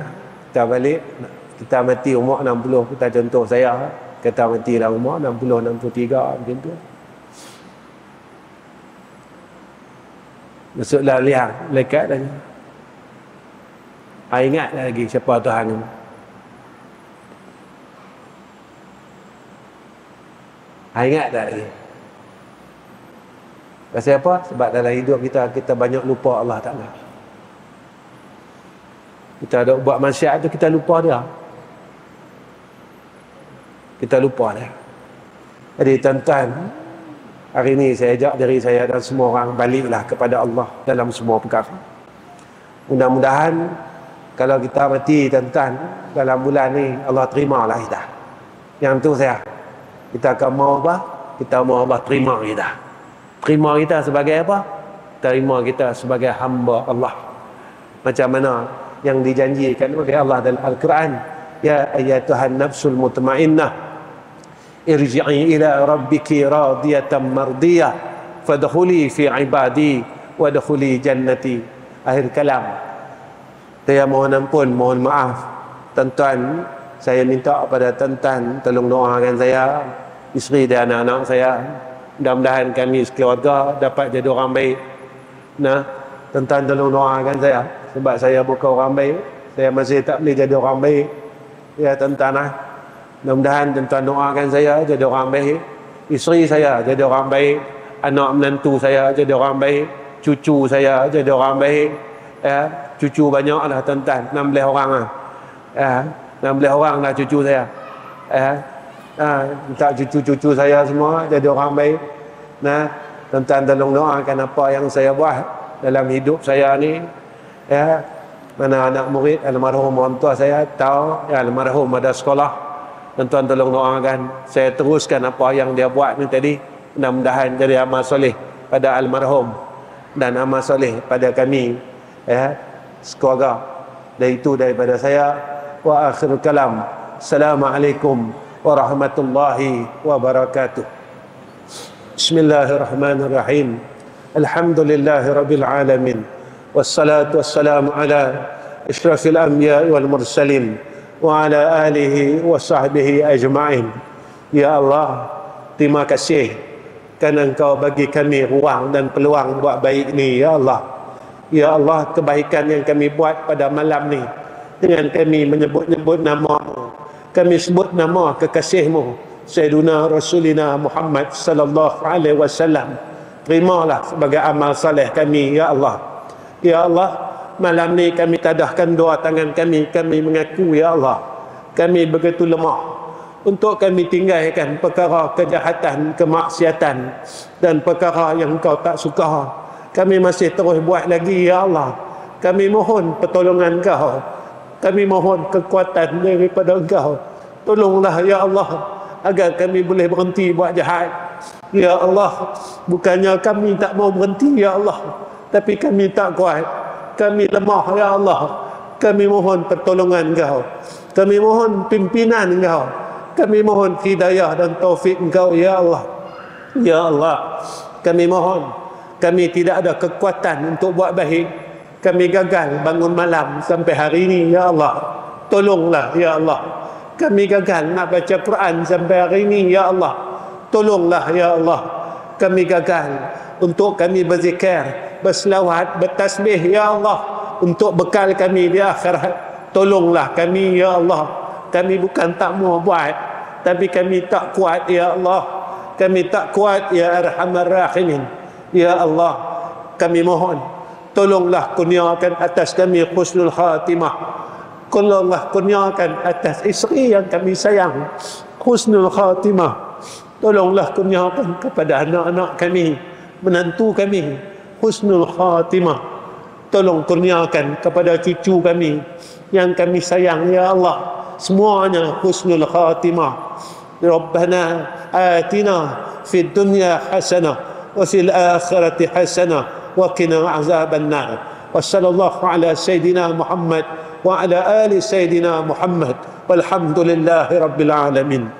kita balik, kita mati umur 60, kita contoh saya, kita mati dalam umur 60, 63 macam tu. Masuklah liang, lekat tanya, ingat lagi siapa Tuhan ni? Ingat tak lagi? Pasal apa? Sebab dalam hidup kita banyak lupa Allah Ta'ala. Kita ada buat maksiat tu, kita lupa dia. Kita lupa dia. Jadi tuan-tuan, hari ini saya ajak diri saya dan semua orang baliklah kepada Allah dalam semua perkara. Mudah-mudahan kalau kita mati tuan-tuan dalam bulan ni, Allah terimalah kita. Yang tu saya, kita akan mau apa? Kita mau Allah terima kita. Terima kita sebagai apa? Terima kita sebagai hamba Allah. Macam mana yang dijanjikan oleh Allah dalam Al-Quran, ya ayyatuhan nafsul mutmainnah irji'i ila rabbiki radiyatan mardiyah fadkhuli fi ibadi wadkhuli jannati. Akhir kalam. Saya mohon ampun, mohon maaf tuan-tuan, saya minta kepada tuan-tuan tolong doakan saya, isteri dan anak-anak saya. Mudah-mudahan kami sekeluarga dapat jadi orang baik. Nah, tuan-tuan tolong doakan saya, sebab saya bukan orang baik, saya masih tak boleh jadi orang baik. Ya tuan-tuan lah. Mudah-mudahan tuan-tuan doakan saya jadi orang baik, isteri saya jadi orang baik, anak menantu saya jadi orang baik, cucu saya jadi orang baik. Ya, cucu banyak lah tuan-tuan, 16 orang lah. Ya, 16 orang lah cucu saya. Ya, minta cucu-cucu saya semua jadi orang baik. Nah, tuan-tuan tolong doakan apa yang saya buat dalam hidup saya ni. Ya, mana anak murid almarhum orang tua saya tahu, ya, almarhum ada sekolah. Tuan-tuan tolong doakan saya teruskan apa yang dia buat ni tadi. Mudah-mudahan jadi amal soleh pada almarhum dan amal soleh pada kami, ya, sekeluarga. Dan itu daripada saya. Wa akhirul kalam. Assalamualaikum warahmatullahi wabarakatuh. Bismillahirrahmanirrahim. Alhamdulillahi rabbil alamin. Wassalatu wassalamu ala asyrafil anbiya wal mursalin wa ala alihi wa sahbihi ajma'in. Ya Allah, terima kasih kerana Engkau bagi kami ruang dan peluang buat baik ni, ya Allah. Ya Allah, kebaikan yang kami buat pada malam ni dengan kami menyebut-nyebut nama-Mu, kami sebut nama kekasih-Mu Sayyiduna Rasulina Muhammad sallallahu alaihi wasallam, terimalah sebagai amal saleh kami, ya Allah. Ya Allah, malam ni kami tadahkan dua tangan kami mengaku, ya Allah, kami begitu lemah untuk kami tinggalkan perkara kejahatan, kemaksiatan dan perkara yang Engkau tak suka. Kami masih terus buat lagi, ya Allah. Kami mohon pertolongan Engkau, kami mohon kekuatan daripada Engkau. Tolonglah, ya Allah, agar kami boleh berhenti buat jahat. Ya Allah, bukannya kami tak mau berhenti, ya Allah, tapi kami tak kuat, kami lemah, ya Allah. Kami mohon pertolongan Engkau, kami mohon pimpinan Engkau, kami mohon hidayah dan taufik Engkau, ya Allah. Ya Allah, kami mohon, kami tidak ada kekuatan untuk buat baik, kami gagal bangun malam sampai hari ini, ya Allah. Tolonglah, ya Allah. Kami gagal nak baca Quran sampai hari ini, ya Allah. Tolonglah, ya Allah. Kami gagal untuk kami berzikir, berselawat, bertasbih, ya Allah, untuk bekal kami di akhirat. Tolonglah kami, ya Allah. Kami bukan tak mau buat, tapi kami tak kuat, ya Allah. Kami tak kuat, ya Arhamar Rahimin. Ya Allah, kami mohon, tolonglah kurniakan atas kami husnul khatimah. Tolonglah kurniakan atas isteri yang kami sayang husnul khatimah. Tolonglah kurniakan kepada anak-anak kami, menantu kami husnul khatimah. Tolong kurniakan kepada cucu kami yang kami sayang, ya Allah, semuanya husnul khatimah. Rabbana atina fid dunya hasanah wa fil akhirati hasanah wa qina azaban nar. Wa sallallahu ala sayyidina Muhammad wa ala ali sayyidina Muhammad walhamdulillahi rabbil alamin.